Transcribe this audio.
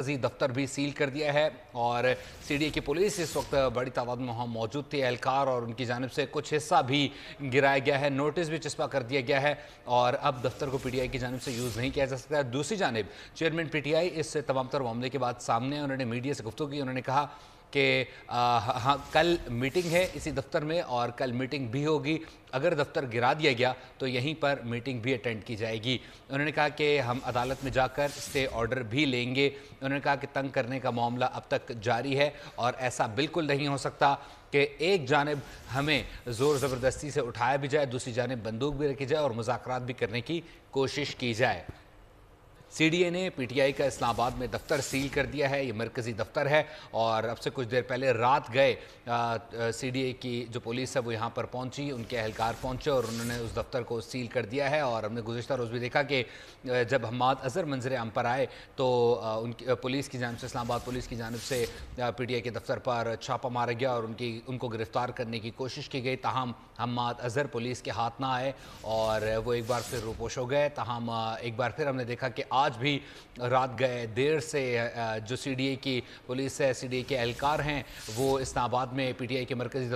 दफ्तर भी सील कर दिया है और सीडीए की पुलिस इस वक्त बड़ी तादाद में वहाँ मौजूद थी। एहलकार और उनकी जानिब से कुछ हिस्सा भी गिराया गया है, नोटिस भी चिस्पा कर दिया गया है और अब दफ्तर को पीटीआई की जानिब से यूज़ नहीं किया जा सकता है। दूसरी जानिब चेयरमैन पीटीआई इस तमाम तर मामले के बाद सामने आए, उन्होंने मीडिया से गुफ्तगू की। उन्होंने कहा कि हाँ, कल मीटिंग है इसी दफ्तर में और कल मीटिंग भी होगी। अगर दफ्तर गिरा दिया गया तो यहीं पर मीटिंग भी अटेंड की जाएगी। उन्होंने कहा कि हम अदालत में जाकर स्टे ऑर्डर भी लेंगे। उन्होंने कहा कि तंग करने का मामला अब तक जारी है और ऐसा बिल्कुल नहीं हो सकता कि एक जानिब हमें ज़ोर ज़बरदस्ती से उठाया भी जाए, दूसरी जानिब बंदूक भी रखी जाए और मुज़ाकरात भी करने की कोशिश की जाए। सीडीए ने पीटीआई का इस्लामाबाद में दफ्तर सील कर दिया है। ये मरकज़ी दफ्तर है और अब से कुछ देर पहले रात गए सीडीए की जो पुलिस है वो यहाँ पर पहुँची, उनके एहलकार पहुँचे और उन्होंने उस दफ्तर को सील कर दिया है। और हमने गुज़िश्ता रोज़ भी देखा कि जब हम्माद अज़हर मंजर आम पर आए तो उनकी पुलिस की जानिब से, इस्लामाबाद पुलिस की जानिब से पीटीआई के दफ्तर पर छापा मारा गया और उनको गिरफ्तार करने की कोशिश की गई। ताहम हम्माद अज़हर पुलिस के हाथ ना आए और वो एक बार फिर रूपोश हो गए। ताहम एक बार फिर हमने देखा कि आज भी रात गए देर से जो सीडीए की पुलिस है, सीडीए के एहलकार हैं, वो इस्लामाबाद में पीटीआई के मरकज़ी